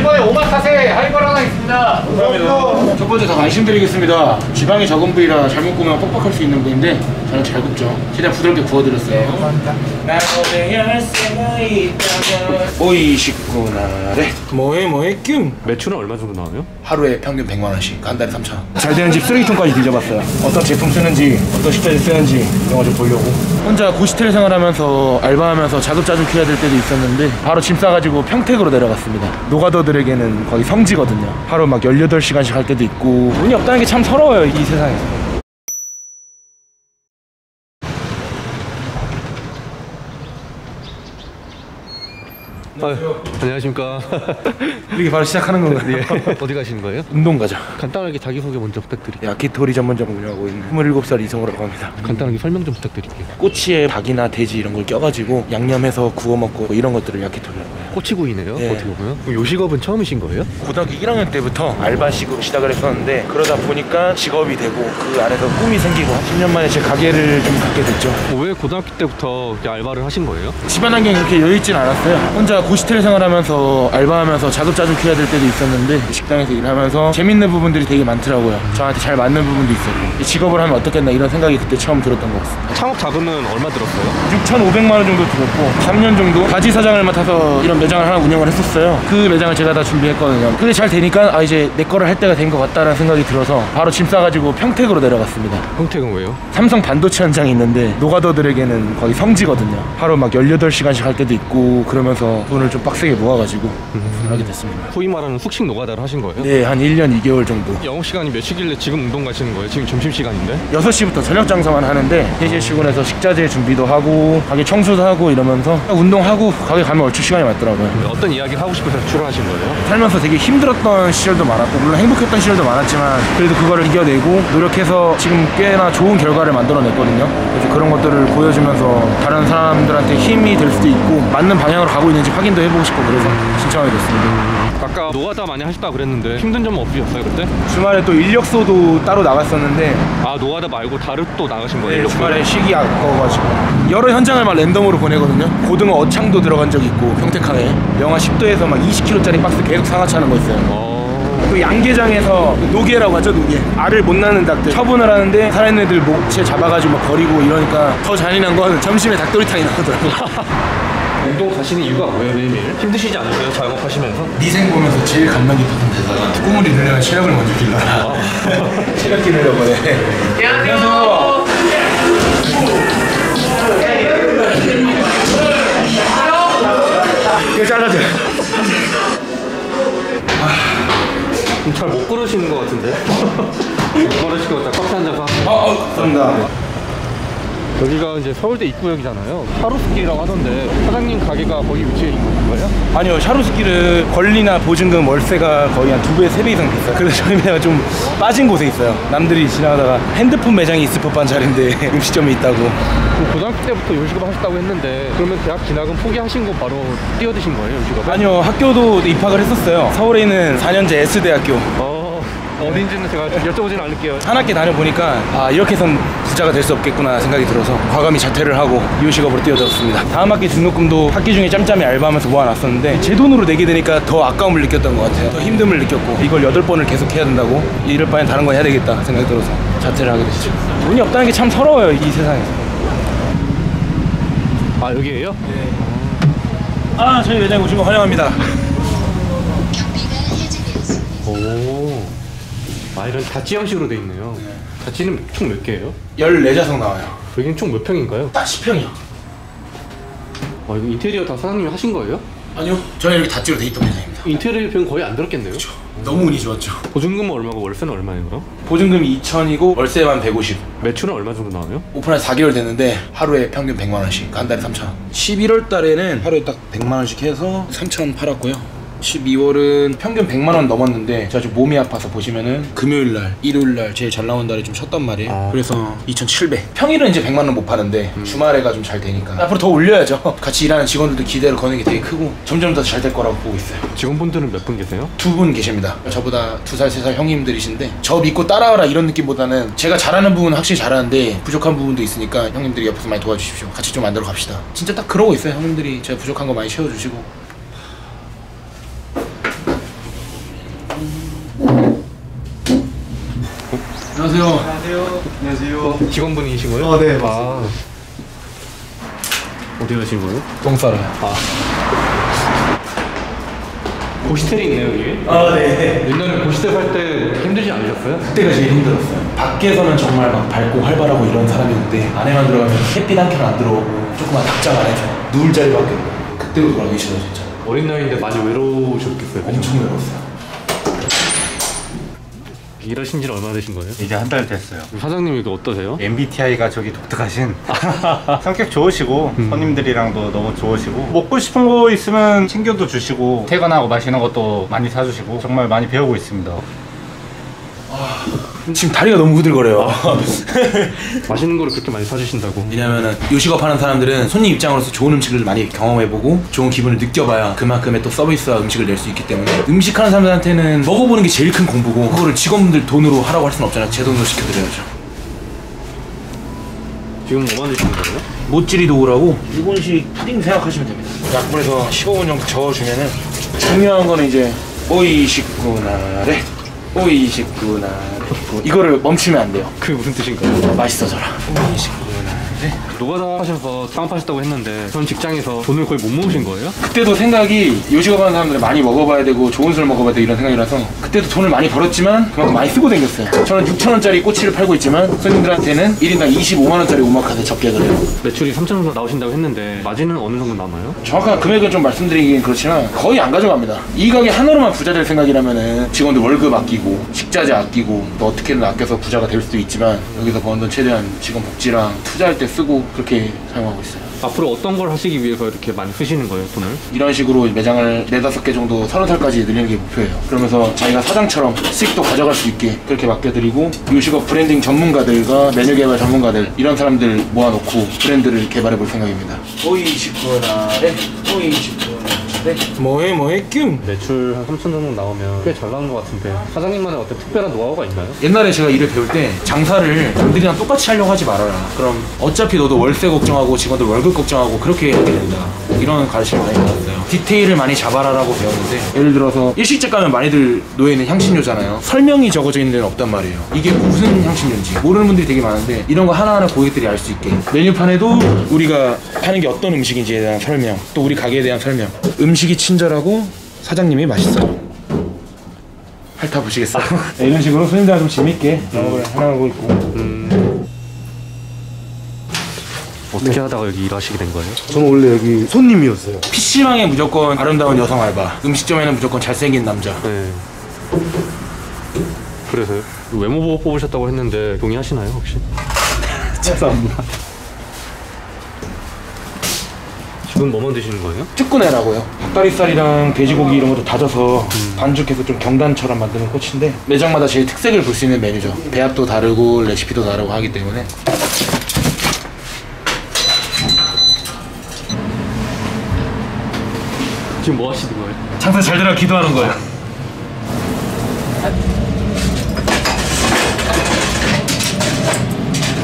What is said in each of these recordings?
1번에 오마카세 하이볼 하나 있습니다. 감사합니다. 첫 번째 다 말씀드리겠습니다. 지방이 적은 부위라 잘못 구우면 뻑뻑할 수 있는 부위인데 저는 잘 굽죠. 최대한 부드럽게 구워드렸어요. 감사합니다. 오이식구나. 네. 뭐해 뀨. 매출은 얼마 정도 나와요? 하루에 평균 100만원씩, 한 달에 3,000원. 잘 되는 집 쓰레기통까지 뒤져봤어요. 어떤 제품 쓰는지, 어떤 식자재 쓰는지 이런 거 좀 보려고. 혼자 고시텔 생활하면서 알바하면서 자급자족 해야 될 때도 있었는데 바로 짐 싸가지고 평택으로 내려갔습니다. 노가더들에게는 거의 성지거든요. 하루 막 18시간씩 할 때도 있고 운이 없다는 게 참 서러워요, 이 세상에서. 안녕하십니까. 이렇게 바로 시작하는 건가요? 예. 어디 가시는 거예요? 운동 가죠. 간단하게 자기소개 먼저 부탁드릴게요. 야키토리 전문점 운영하고 있는 27살 이성우라고 합니다. 간단하게 설명 좀 부탁드릴게요. 꼬치에 닭이나 돼지 이런 걸 껴가지고 양념해서 구워 먹고 이런 것들을 야키토리라고 해요. 꼬치구이네요. 네. 어떻게 보면. 그럼 요식업은 처음이신 거예요? 고등학교 1학년 때부터 알바식으로 시작을 했었는데 그러다 보니까 직업이 되고 그 안에서 꿈이 생기고 10년 만에 제 가게를 좀 갖게 됐죠. 왜 고등학교 때부터 이렇게 알바를 하신 거예요? 집안 환경이 그렇게 여유있진 않았어요. 혼자 고시텔 생활하면서 알바하면서 자급자족 해야 될 때도 있었는데 식당에서 일하면서 재밌는 부분들이 되게 많더라고요. 저한테 잘 맞는 부분도 있었고 이 직업을 하면 어떻겠나 이런 생각이 그때 처음 들었던 것 같습니다. 창업 자금은 얼마 들었어요? 6,500만 원 정도 들었고 3년 정도 바지 사장을 맡아서 이런 매장을 하나 운영을 했었어요. 그 매장을 제가 다 준비했거든요. 그게 잘 되니까 아 이제 내 거를 할 때가 된 것 같다라는 생각이 들어서 바로 짐 싸가지고 평택으로 내려갔습니다. 평택은 왜요? 삼성 반도체 현장이 있는데 노가더들에게는 거의 성지거든요. 하루 막 18시간씩 할 때도 있고 그러면서 돈을 좀 빡세게 모아가지고 하게 됐습니다. 소위 말하는 숙식 노가다를 하신 거예요? 네, 한 1년 2개월 정도. 영업시간이 몇시길래 지금 운동 가시는 거예요? 지금 점심시간인데? 6시부터 저녁 장사만 하는데 3시에 출근해서 식자재 준비도 하고 가게 청소도 하고 이러면서 운동하고 가게 가면 얼추 시간이 맞더라고요. 어떤 이야기를 하고 싶어서 출연하신 거예요? 살면서 되게 힘들었던 시절도 많았고 물론 행복했던 시절도 많았지만 그래도 그거를 이겨내고 노력해서 지금 꽤나 좋은 결과를 만들어냈거든요. 그래서 그런 것들을 보여주면서 다른 사람들한테 힘이 될 수도 있고 맞는 방향으로 가고 있는지 확인도 해보고 싶고 그래서 신청하게 됐습니다. 아까 노가다 많이 하셨다 그랬는데 힘든 점은 없으셨어요 그때? 주말에 또 인력소도 따로 나갔었는데 아 노가다 말고 다른 또 나가신 거예요? 네, 주말에 쉬기 아까워가지고 여러 현장을 막 랜덤으로 보내거든요. 고등어 어창도 들어간 적 있고 평택항에 영하 10도에서 막 20kg짜리 박스 계속 상하차는 거 있어요. 또 양계장에서 노게라고 하죠. 노게 알을 못 낳는 닭들 처분을 하는데 살아있는 애들 목채 잡아가지고 막 버리고 이러니까 더 잔인한 건 점심에 닭도리탕이 나오더라고요. 운동 가시는 이유가 뭐예요 매일매일? 힘드시지 않으세요? 자영업하시면서? 미생 보면서 제일 감명 깊었던 대사가 꾸물이 늘려면 체력을 먼저 길러라. 체력 기르려고 해. 안녕하세요. 이거 잘라줘요. 잘 못 걸으시는 것 같은데? 못 걸으시고 딱 커피 한잔 사세요. 감사합니다. 여기가 이제 서울대 입구역이잖아요. 샤루스길이라고 하던데 사장님 가게가 거기 위치해 있는 거예요? 아니요, 샤루스길은 권리나 보증금 월세가 거의 한 2배, 3배 이상 비싸요. 그래서 저희 매장은 좀 빠진 곳에 있어요. 남들이 지나가다가 핸드폰 매장이 있을 법한 자리인데 음식점이 있다고. 고등학교 때부터 요식업 하셨다고 했는데 그러면 대학 진학은 포기하신 거 바로 뛰어드신 거예요, 요식업? 아니요, 학교도 입학을 했었어요. 서울에 있는 4년제 S대학교. 어딘지는 제가 여쭤보진 않을게요. 한 학기 다녀보니까 아 이렇게 해선 부자가 될 수 없겠구나 생각이 들어서 과감히 자퇴를 하고 이호식업으로 뛰어들었습니다. 다음 학기 등록금도 학기 중에 짬짬이 알바하면서 모아놨었는데 제 돈으로 내게 되니까 더 아까움을 느꼈던 것 같아요. 더 힘듦을 느꼈고 이걸 8번을 계속 해야 된다고 이럴 바엔 다른 거 해야 되겠다 생각이 들어서 자퇴를 하게 됐죠. 돈이 없다는 게 참 서러워요, 이 세상에서. 아 여기에요? 네. 아 저희 매장에 오신 거 환영합니다. 오. 아 이런 다찌 형식으로 돼 있네요. 네. 다찌는 총 몇 개예요? 14좌석 나와요. 여기는 총 몇 평인가요? 딱 10평이요. 이거 인테리어 다 사장님이 하신 거예요? 아니요, 저는 이렇게 다찌로 돼 있던 매장입니다. 인테리어 비용 거의 안 들었겠네요? 그렇죠. 너무 운이 좋았죠. 보증금은 얼마고 월세는 얼마예요 그럼? 보증금이 2,000이고 월세만 150. 매출은 얼마 정도 나와요? 오픈한 4개월 됐는데 하루에 평균 100만 원씩, 한 달에 3,000원. 11월 달에는 하루에 딱 100만 원씩 해서 3,000원 팔았고요. 12월은 평균 100만 원 넘었는데 제가 좀 몸이 아파서 보시면은 금요일날, 일요일날 제일 잘 나온 달에 좀 쉬었단 말이에요. 그래서 2,700. 평일은 이제 100만 원 못 파는데 주말에가 좀 잘 되니까 앞으로 더 올려야죠. 같이 일하는 직원들도 기대를 거는 게 되게 크고 점점 더 잘 될 거라고 보고 있어요. 직원분들은 몇 분 계세요? 2분 계십니다. 저보다 2살, 3살 형님들이신데 저 믿고 따라와라 이런 느낌보다는 제가 잘하는 부분은 확실히 잘하는데 부족한 부분도 있으니까 형님들이 옆에서 많이 도와주십시오. 같이 좀 만들어 갑시다. 진짜 딱 그러고 있어요. 형님들이 제가 부족한 거 많이 채워주시고. 안녕하세요. 안녕하세요. 직원분이신 거예요? 네, 아. 어디 가신 거예요? 똥 싸러요. 고시텔이 있네요, 여기. 네. 옛날에 고시텔 살 때 힘들지 않으셨어요? 그때가 제일 힘들었어요. 밖에서는 정말 막 밝고 활발하고 이런 사람이었는데 안에만 들어가면 햇빛 한 켜는 안 들어오고 조그만 닭장 안에서 누울 자리밖에 없고 그때로 돌아가기 싫어요 진짜. 어린 나이인데 많이 외로우셨겠어요. 엄청 외로웠어요. 일하신 지는 얼마나 되신 거예요? 이제 한 달 됐어요. 사장님이 어떠세요? MBTI가 저기 독특하신 성격 좋으시고 손님들이랑도 너무 좋으시고 먹고 싶은 거 있으면 챙겨도 주시고 퇴근하고 마시는 것도 많이 사주시고 정말 많이 배우고 있습니다. 지금 다리가 너무 후들거려요. 맛있는 거를 그렇게 많이 사주신다고. 왜냐면은 요식업 하는 사람들은 손님 입장으로서 좋은 음식을 많이 경험해보고 좋은 기분을 느껴봐야 그만큼의 또 서비스와 음식을 낼 수 있기 때문에 음식 하는 사람들한테는 먹어보는 게 제일 큰 공부고 그거를 직원분들 돈으로 하라고 할 수는 없잖아요. 제 돈으로 시켜드려야죠. 지금 뭐 만드시는 거예요? 모찌리 도우라고 일본식 푸딩 생각하시면 됩니다. 약불에서 15분 정도 저어주면은 중요한 거는 이제 오이시쿠나레 오이시쿠나레 이거를 멈추면 안 돼요. 그게 무슨 뜻인가요? 맛있어져라. 오이시쿠나레. 노가다 하셔서 창업하셨다고 했는데 전 직장에서 돈을 거의 못 모으신 거예요? 그때도 생각이 요식업 하는 사람들은 많이 먹어봐야 되고 좋은 술 먹어봐야 되고 이런 생각이라서 그때도 돈을 많이 벌었지만 그만큼 많이 쓰고 다녔어요. 저는 6,000원짜리 꼬치를 팔고 있지만 손님들한테는 1인당 25만원짜리 오마카세 접객을 해요. 매출이 3천 원 나오신다고 했는데 마진은 어느 정도 남아요? 정확한 금액은 좀 말씀드리긴 그렇지만 거의 안 가져갑니다. 이 가게 하나로만 부자 될 생각이라면은 직원들 월급 아끼고 식자재 아끼고 또 어떻게든 아껴서 부자가 될 수도 있지만 여기서 버는 돈 최대한 직원 복지랑 투자할 때 쓰고 그렇게 사용하고 있어요. 앞으로 어떤 걸 하시기 위해서 이렇게 많이 쓰시는 거예요, 돈을? 이런 식으로 매장을 4-5개 정도 30살까지 늘리는 게 목표예요. 그러면서 자기가 사장처럼 수익도 가져갈 수 있게 그렇게 맡겨드리고 요식업 브랜딩 전문가들과 메뉴 개발 전문가들 이런 사람들 모아놓고 브랜드를 개발해 볼 생각입니다. 오이시쿠나레 오이시쿠나레 뭐해 뀨. 매출 한 3천 정도 나오면 꽤 잘 나오는 것 같은데 사장님만의 어떤 특별한 노하우가 있나요? 옛날에 제가 일을 배울 때 장사를 남들이랑 똑같이 하려고 하지 말아라. 그럼 어차피 너도 월세 걱정하고 직원들 월급 걱정하고 그렇게 하게 된다. 이런 가르침을 많이 받았어요. 디테일을 많이 잡아라라고 배웠는데 예를 들어서 일식집 가면 많이들 놓여있는 향신료잖아요. 설명이 적어져 있는 데는 없단 말이에요. 이게 무슨 향신료인지 모르는 분들이 되게 많은데 이런 거 하나하나 고객들이 알 수 있게 메뉴판에도 우리가 하는 게 어떤 음식인지에 대한 설명 또 우리 가게에 대한 설명 음식이 친절하고 사장님이 맛있어요. 핥아보시겠어요? 네, 이런 식으로 손님들과 좀 재밌게 영업을 해나가고 있고 어떻게 하다가 여기 일하시게 된 거예요? 저는 원래 여기 손님이었어요. PC방에 무조건 아름다운 여성 알바 음식점에는 무조건 잘생긴 남자. 네. 그래서요? 외모 보고 뽑으셨다고 했는데 동의하시나요 혹시? 죄송합니다. 지금 뭐만 드시는 거예요? 쭈꾸네라고요. 닭다리살이랑 돼지고기 이런 것도 다져서 반죽해서 좀 경단처럼 만드는 꼬치인데 매장마다 제 특색을 볼 수 있는 메뉴죠. 배합도 다르고 레시피도 다르고 하기 때문에 지금 뭐 하시는 거예요? 장사 잘 되라 기도하는 거예요.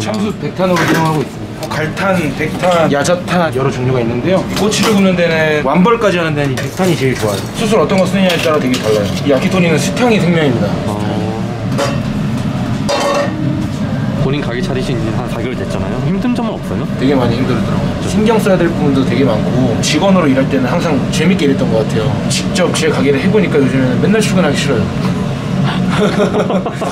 참수 백탄으로 사용하고 있습니다. 갈탄, 백탄, 야자탄 여러 종류가 있는데요. 꼬치를 굽는 데는 완벌까지 하는 데는 이 백탄이 제일 좋아요. 수술 어떤 거 쓰느냐에 따라 되게 달라요. 이 야키토리는 수탕이 생명입니다. 본인 가게 차리신 지 한 4개월 됐잖아요. 힘든 점은 없어요? 되게 많이 힘들더라고요. 신경 써야 될 부분도 되게 많고 직원으로 일할 때는 항상 재밌게 일했던 것 같아요. 직접 제 가게를 해보니까 요즘에는 맨날 출근하기 싫어요.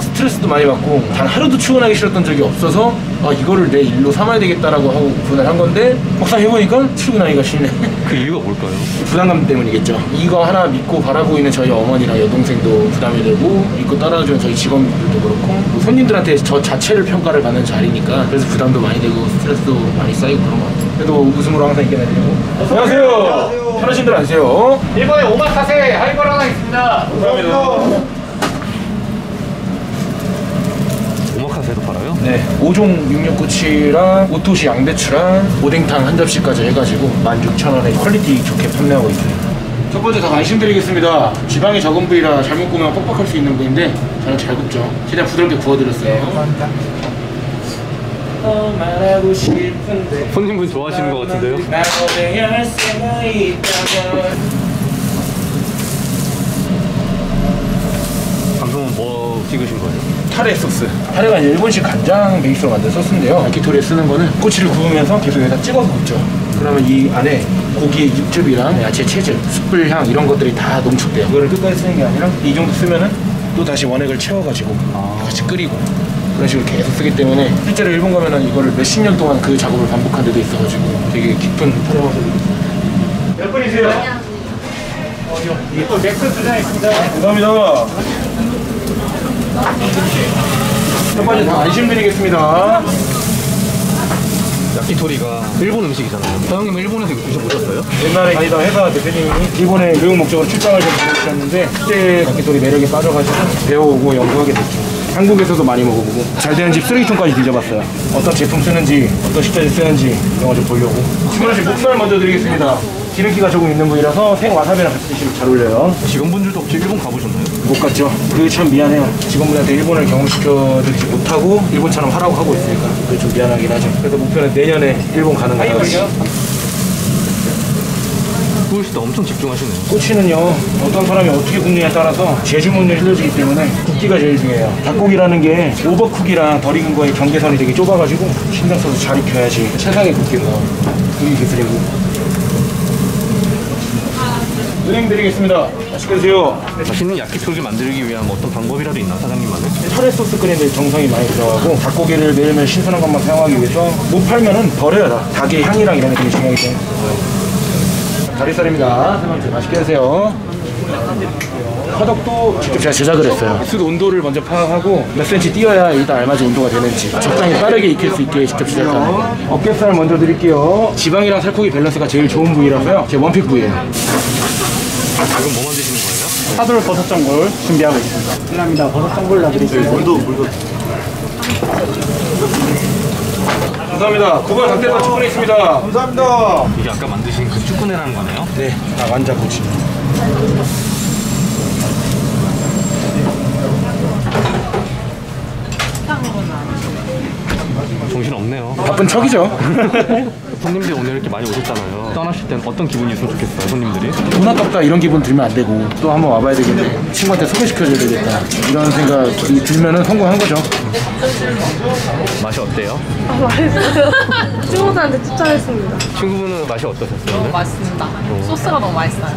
스트레스도 많이 받고 단 하루도 출근하기 싫었던 적이 없어서 아 이거를 내 일로 삼아야 되겠다라고 하고 오픈을 한 건데 막상 해보니까 출근하기가 싫네. 그 이유가 뭘까요? 부담감 때문이겠죠. 이거 하나 믿고 바라보고 있는 저희 어머니랑 여동생도 부담이 되고 믿고 따라주는 저희 직원들도 그렇고 또 손님들한테 저 자체를 평가를 받는 자리니까 그래서 부담도 많이 되고 스트레스도 많이 쌓이고 그런 것 같아요. 그래도 웃음으로 항상 이겨내드리고 안녕하세요. 편하신 대로 앉으세요. 일본에 오마카세 하이볼 하나 있습니다. 감사합니다. 오마카세도 팔아요? 네, 5종 육육꼬치랑 오토시 양배추랑 오뎅탕 한 접시까지 해가지고 16,000원에 퀄리티 좋게 판매하고 있어요. 첫 번째 다 말씀드리겠습니다. 지방이 적은 부위라 잘못 구우면 뻑뻑할 수 있는 부위인데 저는 잘 굽죠. 최대한 부드럽게 구워드렸어요. 감사합니다. 말하고 싶은데 손님분 좋아하시는 것 같은데요? 방송은 뭐 찍으신 거예요? 타레 소스. 타레가 일본식 간장 베이스로 만든 소스인데요. 야키토리에 쓰는 거는 꼬치를 구우면서 계속 여기다 찍어서 굽죠. 그러면 이 안에 고기의 육즙이랑 야채 채즙, 숯불향 이런 것들이 다 농축돼요. 이거를 끝까지 쓰는 게 아니라 이 정도 쓰면은 또 다시 원액을 채워가지고 같이 끓이고 그런 식으로 계속 쓰기 때문에 실제로 일본 가면은 이거를 몇십 년 동안 그 작업을 반복한 데도 있어가지고 되게 깊은 타레 맛을 몇 분이세요? 이게 또 맥스 두 잔 있습니다. 감사합니다. 첫 번째 다 안심드리겠습니다. 야키토리가 일본 음식이잖아요. 사장님 일본에서 이거 드셔보셨어요? 옛날에 다니던 회사 대표님이 일본에 교육 목적으로 출장을 좀 보내주셨는데 그때 야키토리 매력에 빠져가지고 배워오고 연구하게 됐죠. 한국에서도 많이 먹어보고 잘 되는 집 쓰레기통까지 뒤져봤어요. 어떤 제품 쓰는지 어떤 식자재 쓰는지 이런 거 좀 보려고. 신문씨 목살 먼저 드리겠습니다. 기름기가 조금 있는 부위라서 생와사비랑 같이 드시면 잘 어울려요. 직원분들도 혹시 일본 가보셨나요? 못 갔죠. 그게 참 미안해요. 직원분한테 일본을 경험시켜드리지 못하고 일본처럼 하라고 하고 있으니까 그게 좀 미안하긴 하죠. 그래서 목표는 내년에 일본 가는 거예요. 구울 씨도 엄청 집중하시네요. 꼬치는요 어떤 사람이 어떻게 굽느냐에 따라서 재주문율이 틀려지기 때문에 굽기가 제일 중요해요. 닭고기라는 게 오버쿡이랑 덜 익은 거의 경계선이 되게 좁아가지고 신경 써서 잘 익혀야지 최상의 굽기가 그게 기술이고. 은행 드리겠습니다. 맛있게 드세요. 맛있는 야키토리를 만들기 위한 어떤 방법이라도 있나 사장님만의? 타레 소스 끓이는데 정성이 많이 들어가고 닭고기를 매일매일 신선한 것만 사용하기 위해서 못 팔면은 버려야 돼. 닭의 향이랑 이런 게 되게 중요하기 때문에. 다리살입니다. 세 번째 맛있게 드세요. 화덕도 직접 제가 제작을 했어요. 숯 온도를 먼저 파악하고 몇 cm 띄어야 일단 알맞은 온도가 되는지 적당히 빠르게 익힐 수 있게 직접 제작하는. 어깨살 먼저 드릴게요. 지방이랑 살코기 밸런스가 제일 좋은 부위라서요. 제 원픽 부위예요. 지금 뭐 만드시는 거예요? 파돌 버섯전골 준비하고 있습니다. 감사합니다. 버섯전골 놔드릴게요. 물도. 감사합니다. 9번 닭대파 축구내 있습니다. 감사합니다. 이게 아까 만드신 그 쭈꾸네라는 거네요? 네, 다 완자 고치. 정신 없네요. 바쁜 척이죠. 손님들이 오늘 이렇게 많이 오셨잖아요. 떠나실 땐 어떤 기분이었으면 좋겠어요, 손님들이? 돈 아깝다 이런 기분 들면 안 되고 또 한번 와봐야 되겠네. 친구한테 소개시켜줘야 되겠다. 이런 생각이 들면은 성공한 거죠. 맛이 어때요? 맛있어요. 친구들한테 추천했습니다. 친구분은 맛이 어떠셨어요? 너무 맛있습니다. 소스가 너무 맛있어요.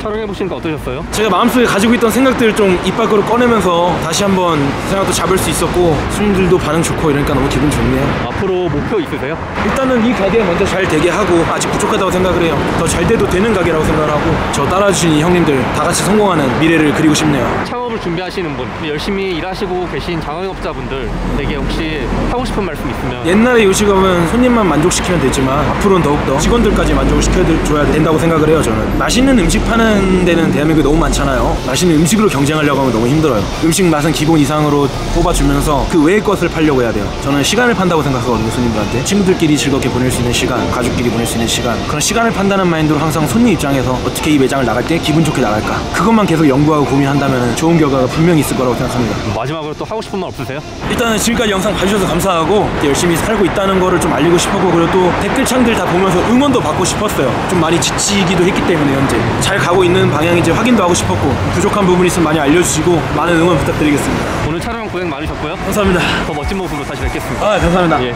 촬영해보시니까 어떠셨어요? 제가 마음속에 가지고 있던 생각들을 좀 입 밖으로 꺼내면서 다시 한번 생각도 잡을 수 있었고 손님들도 반응 좋고 이러니까 너무 기분 좋네요. 앞으로 목표 있으세요? 일단은 이 가게 먼저 잘 되게 하고 아직 부족하다고 생각을 해요. 더 잘 돼도 되는 가게라고 생각을 하고 저 따라주신 이 형님들 다 같이 성공하는 미래를 그리고 싶네요. 창업을 준비하시는 분, 열심히 일하시고 계신 자영업자분들에게 혹시 하고 싶은 말씀 있으면? 옛날에 요식업은 손님만 만족시키면 되지만 앞으로는 더욱더 직원들까지 만족을 시켜줘야 된다고 생각을 해요. 저는 맛있는 음식 파는 데는 대한민국에 너무 많잖아요. 맛있는 음식으로 경쟁하려고 하면 너무 힘들어요. 음식 맛은 기본 이상으로 뽑아주면서 그 외의 것을 팔려고 해야 돼요. 저는 시간을 판다고 생각하거든요. 손님들한테 친구들끼리 즐겁게 보낼 수 있는 시간, 가족끼리 보낼 수 있는 시간, 그런 시간을 판다는 마인드로 항상 손님 입장에서 어떻게 이 매장을 나갈 때 기분 좋게 나갈까, 그것만 계속 연구하고 고민한다면 좋은 결과가 분명히 있을 거라고 생각합니다. 마지막으로 또 하고 싶은 말 없으세요? 일단은 지금까지 영상 봐주셔서 감사하고 열심히 살고 있다는 거를 좀 알리고 싶었고, 그리고 또 댓글창들 다 보면서 응원도 받고 싶었어요. 좀 많이 지치기도 했기 때문에 현재 잘 가고 있는 방향인지 확인도 하고 싶었고, 부족한 부분이 있으면 많이 알려주시고 많은 응원 부탁드리겠습니다. 오늘 촬영 고생 많으셨고요. 감사합니다. 더 멋진 모습으로 다시 뵙겠습니다. 아, 감사합니다. 예.